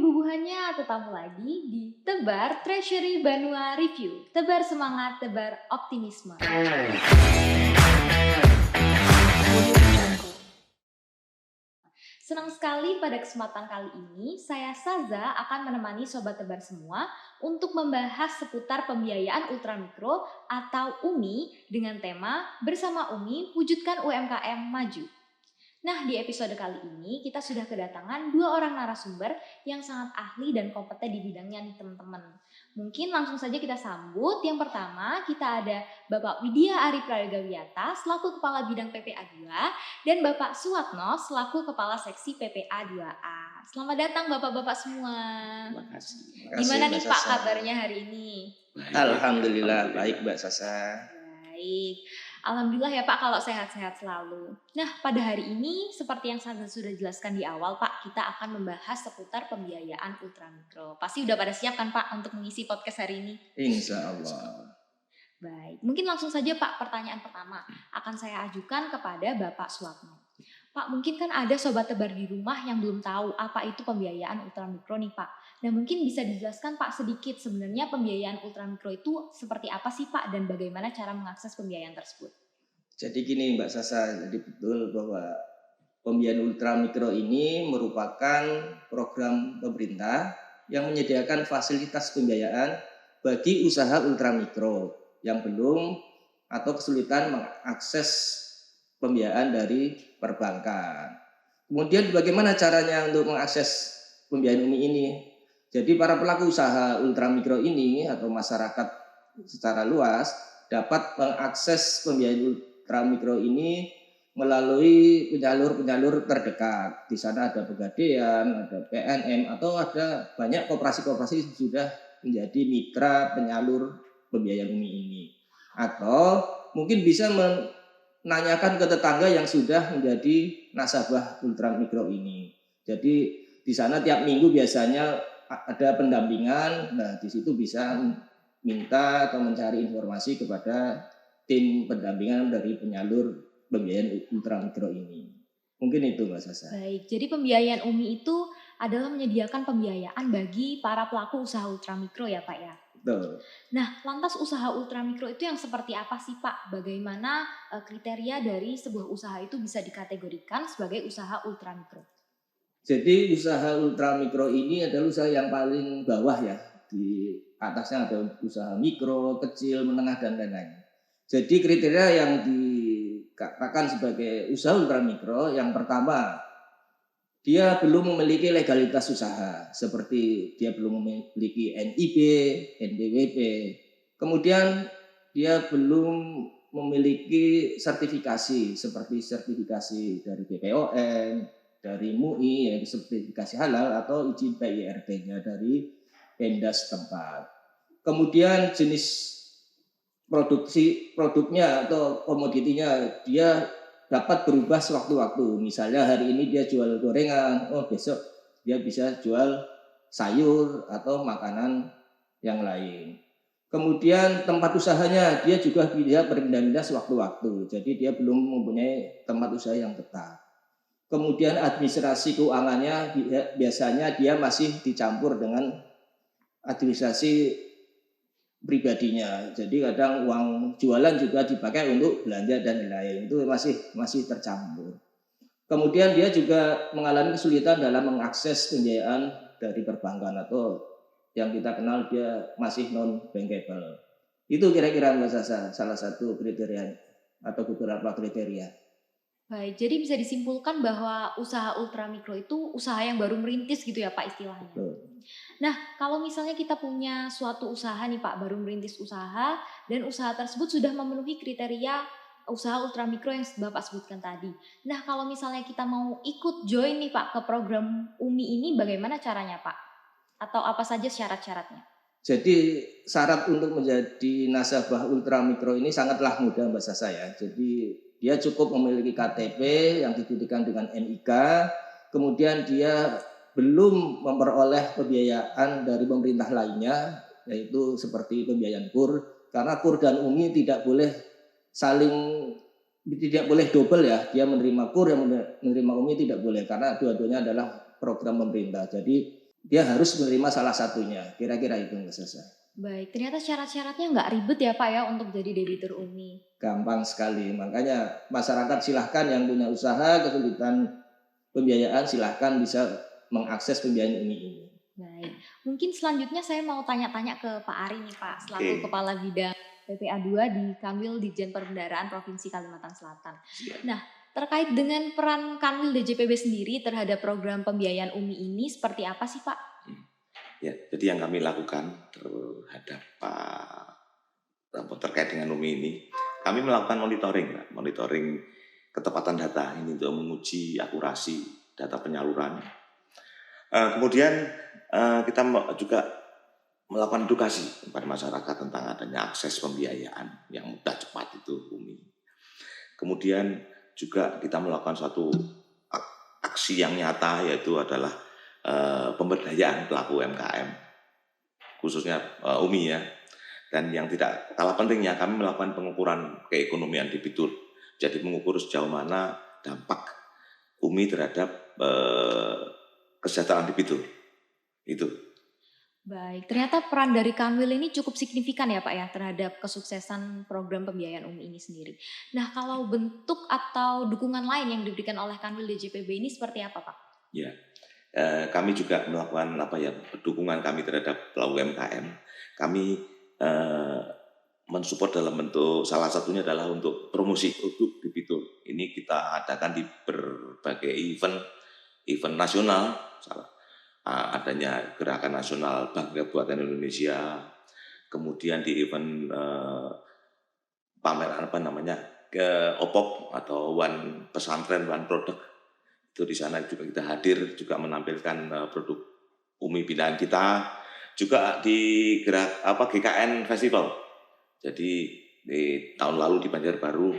bubuhannya, tetap lagi di Tebar Treasury Banua Review. Tebar semangat, tebar optimisme. Senang sekali pada kesempatan kali ini, saya Saza akan menemani Sobat Tebar semua untuk membahas seputar pembiayaan ultramikro atau UMI dengan tema Bersama UMI Wujudkan UMKM Maju. Nah, di episode kali ini kita sudah kedatangan 2 orang narasumber yang sangat ahli dan kompeten di bidangnya nih teman-teman. Mungkin langsung saja kita sambut. Yang pertama kita ada Bapak Widya Ari Prayoga selaku Kepala Bidang PPA 2 dan Bapak Suwatno selaku Kepala Seksi PPA 2A. Selamat datang Bapak-bapak semua. Terima kasih. Gimana nih Pak kabarnya hari ini? Alhamdulillah baik Mbak Sasa. Baik. Alhamdulillah ya Pak kalau sehat-sehat selalu. Nah pada hari ini seperti yang saya sudah jelaskan di awal Pak, kita akan membahas seputar pembiayaan ultramikro. Pasti udah pada siap kan Pak untuk mengisi podcast hari ini? Insya Allah. Baik, mungkin langsung saja Pak pertanyaan pertama akan saya ajukan kepada Bapak Suwatno. Pak mungkin kan ada Sobat Tebar di rumah yang belum tahu apa itu pembiayaan ultramikro nih Pak. Nah mungkin bisa dijelaskan Pak sedikit sebenarnya pembiayaan ultramikro itu seperti apa sih Pak dan bagaimana cara mengakses pembiayaan tersebut? Jadi gini Mbak Sasa, jadi betul bahwa pembiayaan ultramikro ini merupakan program pemerintah yang menyediakan fasilitas pembiayaan bagi usaha ultramikro yang belum atau kesulitan mengakses pembiayaan dari perbankan. Kemudian bagaimana caranya untuk mengakses pembiayaan UMI ini? Jadi para pelaku usaha ultramikro ini atau masyarakat secara luas dapat mengakses pembiayaan ultramikro ini melalui penyalur-penyalur terdekat. Di sana ada Pegadaian, ada PNM, atau ada banyak koperasi-koperasi yang sudah menjadi mitra penyalur pembiayaan UMI ini. Atau mungkin bisa menanyakan ke tetangga yang sudah menjadi nasabah ultramikro ini. Jadi di sana tiap minggu biasanya ada pendampingan. Nah, di situ bisa minta atau mencari informasi kepada tim pendampingan dari penyalur pembiayaan ultramikro ini. Mungkin itu Mbak Sasa. Baik, jadi pembiayaan UMI itu adalah menyediakan pembiayaan bagi para pelaku usaha ultramikro ya Pak ya? Betul. Nah, lantas usaha ultramikro itu yang seperti apa sih Pak? Bagaimana kriteria dari sebuah usaha itu bisa dikategorikan sebagai usaha ultramikro? Jadi usaha ultramikro ini adalah usaha yang paling bawah ya. Di atasnya ada usaha mikro, kecil, menengah, dan lain-lain. Jadi kriteria yang dikatakan sebagai usaha ultramikro yang pertama, dia belum memiliki legalitas usaha, seperti dia belum memiliki NIB, NPWP. Kemudian dia belum memiliki sertifikasi, seperti sertifikasi dari BPOM, dari MUI, yaitu sertifikasi halal, atau izin PIRT-nya dari Pemda setempat. Kemudian jenis produknya atau komoditinya dia dapat berubah sewaktu-waktu. Misalnya hari ini dia jual gorengan, besok dia bisa jual sayur atau makanan yang lain. Kemudian tempat usahanya dia juga bisa berpindah-pindah sewaktu-waktu. Jadi dia belum mempunyai tempat usaha yang tetap. Kemudian administrasi keuangannya biasanya dia masih dicampur dengan administrasi pribadinya. Jadi kadang uang jualan juga dipakai untuk belanja dan lain-lain. Itu masih tercampur. Kemudian dia juga mengalami kesulitan dalam mengakses pembiayaan dari perbankan atau yang kita kenal dia masih non bankable. Itu kira-kira Mbak Sasa salah satu kriteria atau beberapa kriteria. Baik, jadi bisa disimpulkan bahwa usaha ultramikro itu usaha yang baru merintis gitu ya Pak istilahnya. Nah, kalau misalnya kita punya suatu usaha nih Pak, baru merintis usaha dan usaha tersebut sudah memenuhi kriteria usaha ultramikro yang Bapak sebutkan tadi. Nah, kalau misalnya kita mau ikut join nih Pak ke program UMI ini bagaimana caranya Pak? Atau apa saja syarat-syaratnya? Jadi syarat untuk menjadi nasabah ultramikro ini sangatlah mudah Mbak Sasa ya. Jadi dia cukup memiliki KTP yang didirikan dengan NIK, kemudian dia belum memperoleh pembiayaan dari pemerintah lainnya, yaitu seperti pembiayaan KUR, karena KUR dan UMI tidak boleh double ya, dia menerima KUR yang menerima UMI tidak boleh, karena dua-duanya adalah program pemerintah. Jadi dia harus menerima salah satunya. Kira-kira itu Mbak Sasa. Baik, ternyata syarat-syaratnya nggak ribet ya Pak ya untuk jadi debitur UMI. Gampang sekali. Makanya masyarakat silahkan yang punya usaha kesulitan pembiayaan silahkan bisa mengakses pembiayaan ini. Baik, mungkin selanjutnya saya mau tanya-tanya ke Pak Ari nih Pak, selaku Oke. Kepala Bidang PPA 2 di Kanwil Ditjen Perbendaharaan Provinsi Kalimantan Selatan. Siap. Nah, terkait dengan peran Kanwil DJPB sendiri terhadap program pembiayaan UMI ini seperti apa sih Pak? Ya, jadi yang kami lakukan terhadap terkait dengan UMI ini, kami melakukan monitoring ketepatan data ini untuk menguji akurasi data penyaluran. Kemudian kita juga melakukan edukasi kepada masyarakat tentang adanya akses pembiayaan yang mudah cepat itu UMI. Kemudian juga kita melakukan suatu aksi yang nyata, yaitu adalah pemberdayaan pelaku UMKM, khususnya UMI ya. Dan yang tidak kalah pentingnya, kami melakukan pengukuran keekonomian debitur. Jadi mengukur sejauh mana dampak UMI terhadap kesejahteraan debitur. Itu. Baik, ternyata peran dari Kanwil ini cukup signifikan ya Pak ya terhadap kesuksesan program pembiayaan UMI ini sendiri. Nah, kalau bentuk atau dukungan lain yang diberikan oleh Kanwil DJPB ini seperti apa Pak? Ya, kami juga melakukan dukungan kami terhadap pelaku UMKM. Kami mensupport dalam bentuk, salah satunya adalah untuk promosi produk debitur. Ini kita adakan di berbagai event nasional, adanya gerakan nasional Bangga Buatan Indonesia, kemudian di event pameran OPOP atau One Pesantren One Product. Itu di sana juga kita hadir, juga menampilkan produk UMI binaan kita, juga di GKN Festival. Jadi di tahun lalu di Banjarbaru,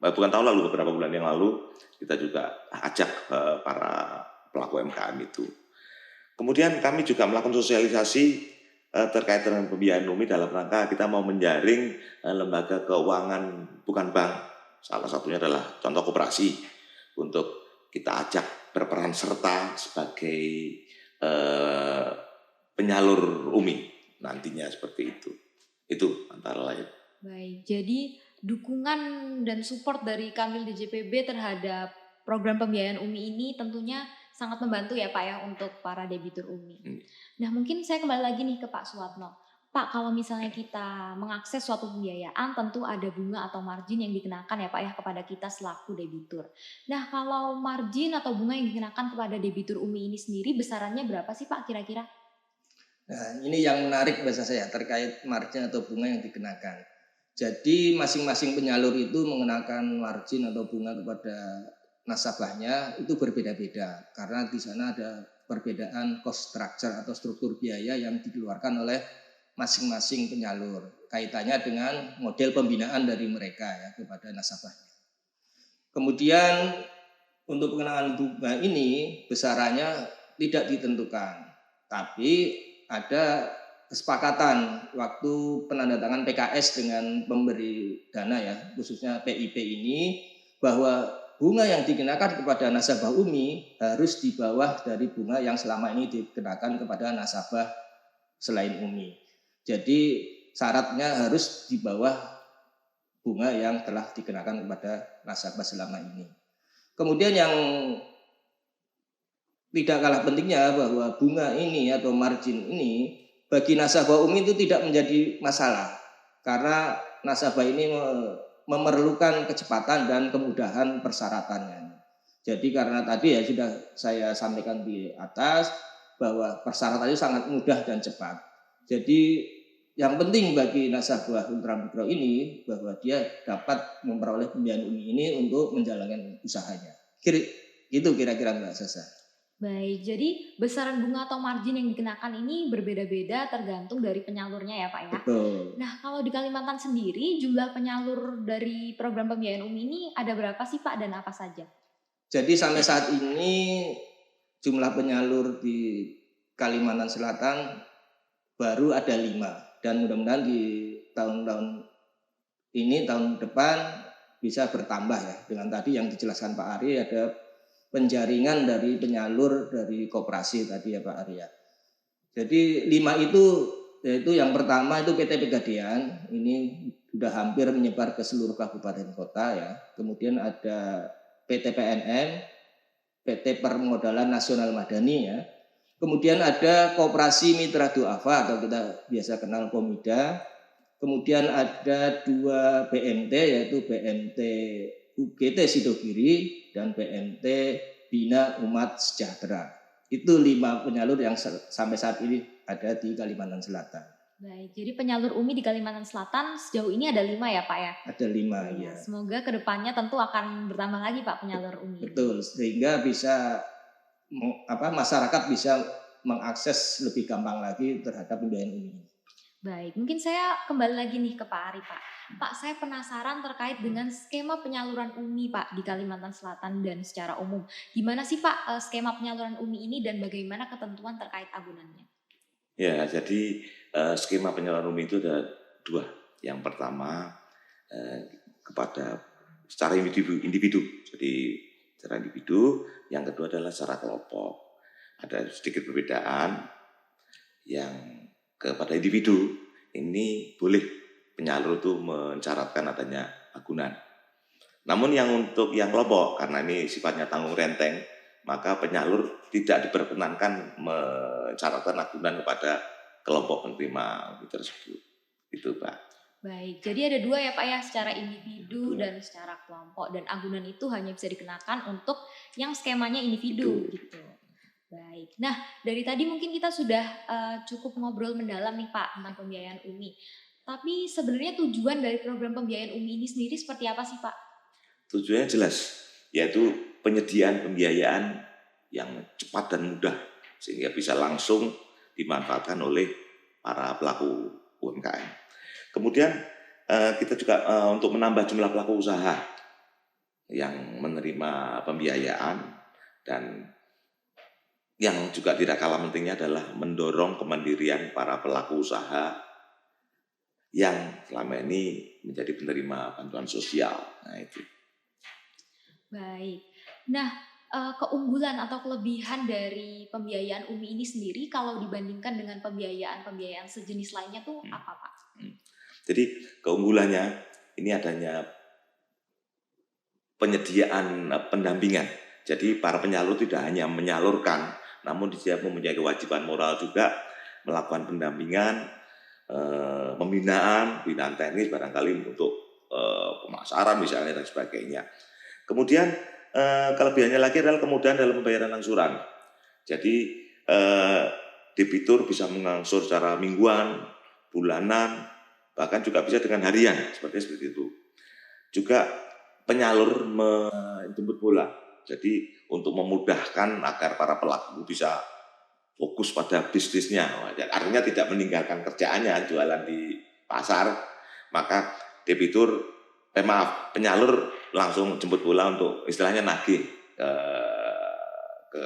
bukan tahun lalu, beberapa bulan yang lalu, kita juga ajak para pelaku UMKM itu. Kemudian kami juga melakukan sosialisasi terkait dengan pembiayaan UMI dalam rangka kita mau menjaring lembaga keuangan bukan bank. Salah satunya adalah contoh koperasi, untuk kita ajak berperan serta sebagai penyalur UMI nantinya, seperti itu. Itu antara lain. Baik, jadi dukungan dan support dari Kanwil DJPB terhadap program pembiayaan UMI ini tentunya sangat membantu ya Pak ya untuk para debitur UMI. Nah, mungkin saya kembali lagi nih ke Pak Suwatno. Pak, kalau misalnya kita mengakses suatu pembiayaan tentu ada bunga atau margin yang dikenakan ya Pak ya kepada kita selaku debitur. Nah, kalau margin atau bunga yang dikenakan kepada debitur UMI ini sendiri besarannya berapa sih Pak kira-kira? Nah, ini yang menarik bahasa saya terkait margin atau bunga yang dikenakan. Jadi masing-masing penyalur itu mengenakan margin atau bunga kepada nasabahnya itu berbeda-beda karena di sana ada perbedaan cost structure atau struktur biaya yang dikeluarkan oleh masing-masing penyalur kaitannya dengan model pembinaan dari mereka ya kepada nasabahnya. Kemudian untuk pengenaan bunga ini besarannya tidak ditentukan, tapi ada kesepakatan waktu penandatangan PKS dengan pemberi dana ya khususnya PIP ini bahwa bunga yang dikenakan kepada nasabah UMI harus di bawah dari bunga yang selama ini dikenakan kepada nasabah selain UMI. Jadi syaratnya harus di bawah bunga yang telah dikenakan kepada nasabah selama ini. Kemudian yang tidak kalah pentingnya bahwa bunga ini atau margin ini bagi nasabah UMI itu tidak menjadi masalah karena nasabah ini memerlukan kecepatan dan kemudahan persyaratannya. Jadi karena tadi ya sudah saya sampaikan di atas bahwa persyaratannya sangat mudah dan cepat. Jadi yang penting bagi nasabah ultramikro ini bahwa dia dapat memperoleh pembiayaan UMI ini untuk menjalankan usahanya. Itu kira-kira Mbak Sasa. Baik, jadi besaran bunga atau margin yang dikenakan ini berbeda-beda tergantung dari penyalurnya ya Pak ya? Betul. Nah, kalau di Kalimantan sendiri jumlah penyalur dari program pembiayaan UMI ini ada berapa sih Pak dan apa saja? Jadi sampai saat ini jumlah penyalur di Kalimantan Selatan baru ada 5 dan mudah-mudahan di tahun-tahun ini tahun depan bisa bertambah ya dengan tadi yang dijelaskan Pak Ari ada penjaringan dari penyalur dari koperasi tadi ya Pak Arya. Jadi 5 itu yaitu yang pertama itu PT Pegadaian, ini sudah hampir menyebar ke seluruh kabupaten kota ya. Kemudian ada PT PNM, PT Permodalan Nasional Madani ya. Kemudian ada Koperasi Mitra Duafa atau kita biasa kenal Komida. Kemudian ada 2 BMT yaitu BMT UGT Sidogiri dan BMT Bina Umat Sejahtera. Itu 5 penyalur yang sampai saat ini ada di Kalimantan Selatan. Baik, jadi penyalur UMI di Kalimantan Selatan sejauh ini ada 5 ya Pak ya? Ada 5 ya. Semoga kedepannya tentu akan bertambah lagi Pak penyalur UMI. Betul, sehingga bisa masyarakat bisa mengakses lebih gampang lagi terhadap pembiayaan UMI. Baik, mungkin saya kembali lagi nih ke Pak Ari Pak. Pak, saya penasaran terkait dengan skema penyaluran UMI Pak di Kalimantan Selatan dan secara umum. Gimana sih Pak skema penyaluran UMI ini dan bagaimana ketentuan terkait agunannya? Ya, jadi skema penyaluran UMI itu ada 2. Yang pertama kepada secara individu. Jadi secara individu, yang kedua adalah secara kelompok. Ada sedikit perbedaan yang kepada individu ini boleh penyalur itu mencaratkan adanya agunan. Namun yang untuk yang kelompok, karena ini sifatnya tanggung renteng, maka penyalur tidak diperkenankan mencaratkan agunan kepada kelompok penerima tersebut. Itu Pak. Baik, jadi ada 2 ya Pak ya, secara individu dan secara kelompok. Dan agunan itu hanya bisa dikenakan untuk yang skemanya individu gitu. Baik, nah dari tadi mungkin kita sudah cukup ngobrol mendalam nih Pak tentang pembiayaan UMI. Tapi sebenarnya tujuan dari program pembiayaan UMI ini sendiri seperti apa sih Pak? Tujuannya jelas, yaitu penyediaan pembiayaan yang cepat dan mudah sehingga bisa langsung dimanfaatkan oleh para pelaku UMKM. Kemudian kita juga untuk menambah jumlah pelaku usaha yang menerima pembiayaan, dan yang juga tidak kalah pentingnya adalah mendorong kemandirian para pelaku usaha yang selama ini menjadi penerima bantuan sosial. Nah itu. Baik. Nah, keunggulan atau kelebihan dari pembiayaan UMI ini sendiri kalau dibandingkan dengan pembiayaan sejenis lainnya tuh apa Pak? Jadi keunggulannya ini adanya penyediaan pendampingan. Jadi para penyalur tidak hanya menyalurkan, namun dia mempunyai kewajiban moral juga melakukan pendampingan, pembinaan teknis barangkali untuk pemasaran misalnya dan sebagainya. Kemudian kelebihannya lagi adalah kemudahan dalam pembayaran angsuran. Jadi debitur bisa mengangsur secara mingguan, bulanan, bahkan juga bisa dengan harian seperti itu. Juga penyalur menjemput bola. Jadi untuk memudahkan agar para pelaku bisa fokus pada bisnisnya, artinya tidak meninggalkan kerjaannya jualan di pasar, maka penyalur langsung jemput bola untuk istilahnya nagih ke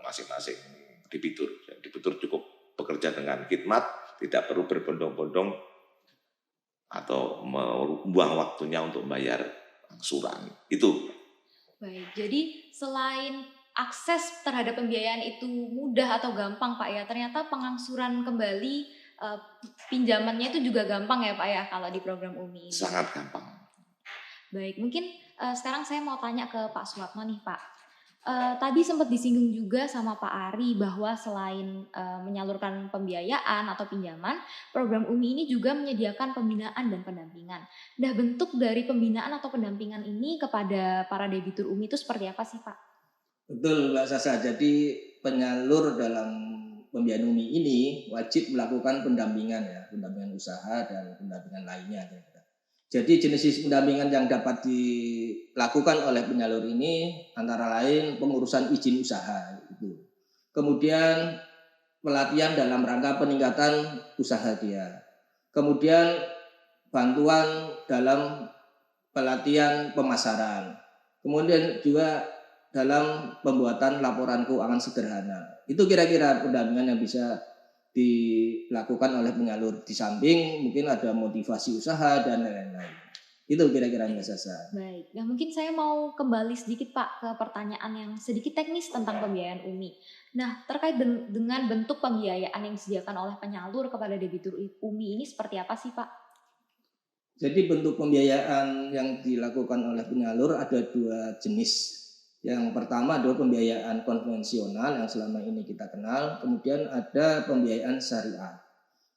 masing-masing debitur. Debitur cukup bekerja dengan khidmat, tidak perlu berbondong-bondong atau membuang waktunya untuk membayar angsuran. Itu. Baik, jadi selain akses terhadap pembiayaan itu mudah atau gampang Pak ya, ternyata pengangsuran kembali pinjamannya itu juga gampang ya Pak ya kalau di program UMI ini. Sangat gampang. Baik, mungkin sekarang saya mau tanya ke Pak Suwatno nih Pak. Tadi sempat disinggung juga sama Pak Ari bahwa selain menyalurkan pembiayaan atau pinjaman, program UMI ini juga menyediakan pembinaan dan pendampingan. Nah, bentuk dari pembinaan atau pendampingan ini kepada para debitur UMI itu seperti apa sih Pak? Betul Mbak Sasa, jadi penyalur dalam pembiayaan UMI ini wajib melakukan pendampingan ya, pendampingan usaha dan pendampingan lainnya. Jadi jenis pendampingan yang dapat dilakukan oleh penyalur ini antara lain pengurusan izin usaha itu. Kemudian pelatihan dalam rangka peningkatan usaha dia. Kemudian bantuan dalam pelatihan pemasaran. Kemudian juga dalam pembuatan laporan keuangan sederhana. Itu kira-kira pendampingan yang bisa dilakukan oleh penyalur. Di samping mungkin ada motivasi usaha dan lain-lain. Itu kira-kira Mbak Sasa. Baik, nah mungkin saya mau kembali sedikit Pak ke pertanyaan yang sedikit teknis tentang pembiayaan UMI. Nah, terkait dengan bentuk pembiayaan yang disediakan oleh penyalur kepada debitur UMI ini seperti apa sih Pak? Jadi bentuk pembiayaan yang dilakukan oleh penyalur ada 2 jenis. Yang pertama adalah pembiayaan konvensional yang selama ini kita kenal, kemudian ada pembiayaan syariah.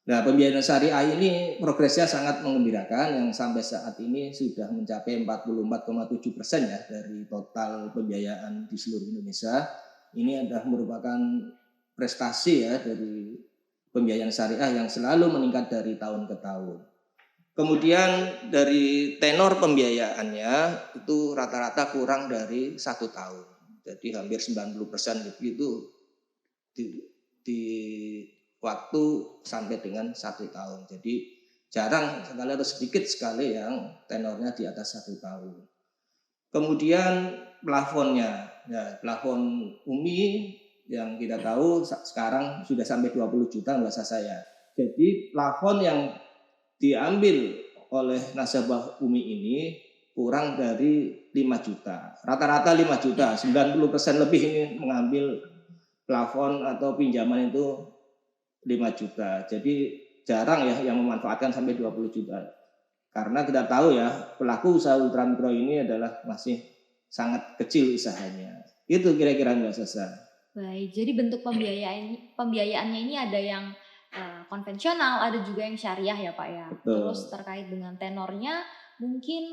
Nah, pembiayaan syariah ini progresnya sangat menggembirakan yang sampai saat ini sudah mencapai 44,7% ya dari total pembiayaan di seluruh Indonesia. Ini adalah merupakan prestasi ya dari pembiayaan syariah yang selalu meningkat dari tahun ke tahun. Kemudian dari tenor pembiayaannya itu rata-rata kurang dari 1 tahun. Jadi hampir 90% lebih itu di waktu sampai dengan 1 tahun. Jadi jarang sekali atau sedikit sekali yang tenornya di atas 1 tahun. Kemudian plafonnya, ya plafon UMI yang kita tahu sekarang sudah sampai 20 juta Mbak Sasa ya. Jadi plafon yang diambil oleh nasabah UMI ini kurang dari 5 juta. Rata-rata 5 juta, 90% lebih ini mengambil plafon atau pinjaman itu 5 juta. Jadi jarang ya yang memanfaatkan sampai 20 juta. Karena kita tahu ya, pelaku usaha ultramikro ini adalah masih sangat kecil usahanya. Itu kira-kira Mbak Sasa. Baik, jadi bentuk pembiayaannya ini ada yang konvensional, ada juga yang syariah ya Pak ya. Betul. Terus terkait dengan tenornya mungkin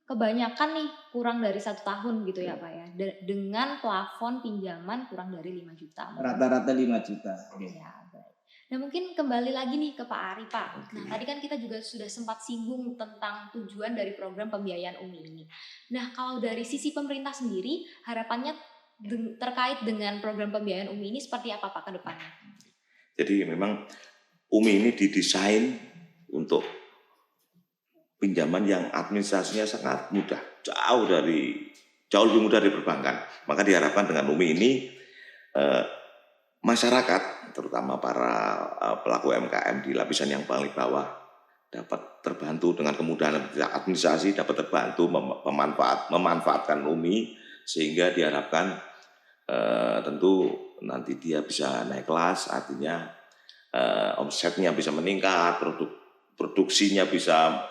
kebanyakan nih kurang dari 1 tahun gitu ya Pak ya. Dengan plafon pinjaman kurang dari 5 juta. Rata-rata 5 juta. Ya, baik. Nah mungkin kembali lagi nih ke Pak Ari Pak. Nah tadi kan kita juga sudah sempat singgung tentang tujuan dari program pembiayaan UMI ini. Nah kalau dari sisi pemerintah sendiri harapannya terkait dengan program pembiayaan UMI ini seperti apa Pak ke depannya? Jadi memang UMI ini didesain untuk pinjaman yang administrasinya sangat mudah, jauh lebih mudah dari perbankan. Maka diharapkan dengan UMI ini masyarakat, terutama para pelaku UMKM di lapisan yang paling bawah, dapat terbantu dengan kemudahan administrasi, dapat terbantu memanfaatkan UMI, sehingga diharapkan tentu nanti dia bisa naik kelas, artinya omsetnya bisa meningkat, produksinya bisa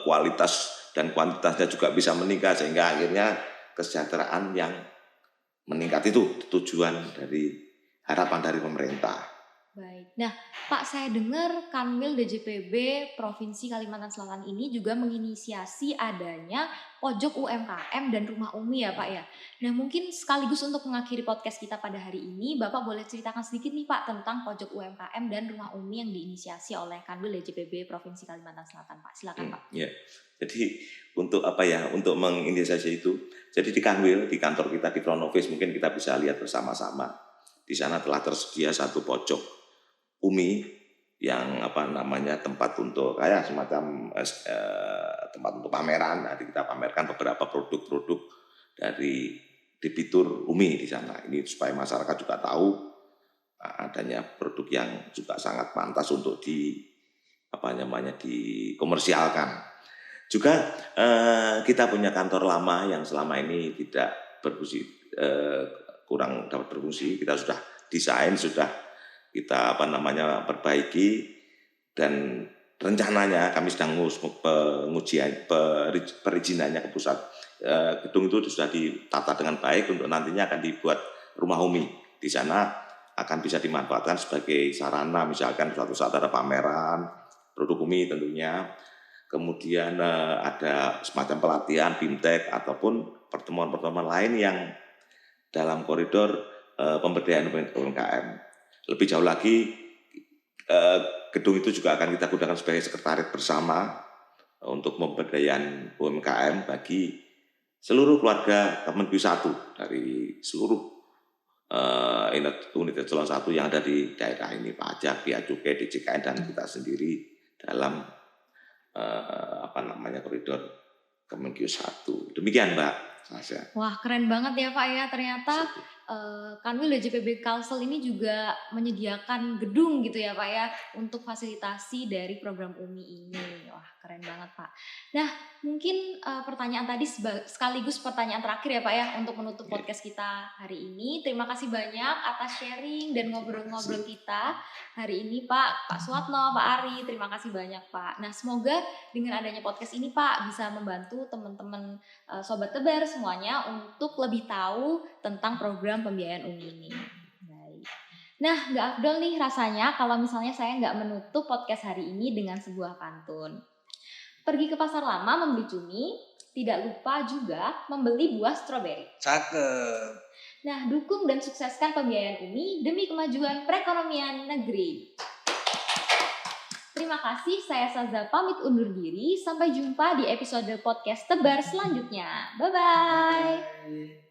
kualitas dan kuantitasnya juga bisa meningkat, sehingga akhirnya kesejahteraan yang meningkat itu tujuan dari harapan dari pemerintah. Baik. Nah, Pak, saya dengar Kanwil DJPB Provinsi Kalimantan Selatan ini juga menginisiasi adanya pojok UMKM dan rumah UMI ya Pak ya. Nah, mungkin sekaligus untuk mengakhiri podcast kita pada hari ini, Bapak boleh ceritakan sedikit nih Pak tentang pojok UMKM dan rumah UMI yang diinisiasi oleh Kanwil DJPB Provinsi Kalimantan Selatan Pak. Silakan Pak. Ya. Jadi untuk apa ya? Untuk menginisiasi itu. Jadi di Kanwil, di kantor kita di front office mungkin kita bisa lihat bersama-sama. Di sana telah tersedia satu pojok UMI yang tempat untuk kayak semacam tempat untuk pameran. Nanti kita pamerkan beberapa produk-produk dari debitur UMI di sana. Ini supaya masyarakat juga tahu adanya produk yang juga sangat pantas untuk dikomersialkan. Juga kita punya kantor lama yang selama ini tidak berfungsi, kurang dapat berfungsi. Kita sudah desain, sudah kita perbaiki, dan rencananya kami sedang pengujian perizinannya ke pusat. Gedung itu sudah ditata dengan baik untuk nantinya akan dibuat rumah UMI. Di sana akan bisa dimanfaatkan sebagai sarana, misalkan suatu saat ada pameran produk UMI tentunya. Kemudian ada semacam pelatihan BIMTEK ataupun pertemuan-pertemuan lain yang dalam koridor pemberdayaan UMKM. Lebih jauh lagi, gedung itu juga akan kita gunakan sebagai sekretariat bersama untuk pemberdayaan UMKM bagi seluruh keluarga Kemenq 1 dari seluruh unit eselon 1 yang ada di daerah ini, pajak, bea cukai, DJKN, dan kita sendiri dalam koridor Kemenq 1. Demikian Mbak Sasha. Wah, keren banget ya Pak ya. Ternyata Kanwil DJPB Kalsel ini juga menyediakan gedung gitu ya Pak ya untuk fasilitasi dari program UMI ini. Wah keren banget Pak. Nah mungkin pertanyaan tadi sekaligus pertanyaan terakhir ya Pak ya untuk menutup podcast kita hari ini. Terima kasih banyak atas sharing dan ngobrol-ngobrol kita hari ini Pak Suatno, Pak Ari. Terima kasih banyak Pak. Nah semoga dengan adanya podcast ini Pak bisa membantu teman-teman Sobat Tebar semuanya untuk lebih tahu tentang program pembiayaan UMI ini. Baik. Nah, nggak afdol nih rasanya kalau misalnya saya nggak menutup podcast hari ini dengan sebuah pantun. Pergi ke pasar lama membeli cumi, tidak lupa juga membeli buah stroberi. Cakep. Nah, dukung dan sukseskan pembiayaan UMI demi kemajuan perekonomian negeri. Terima kasih, saya Saza pamit undur diri. Sampai jumpa di episode podcast Tebar selanjutnya. Bye-bye. Bye.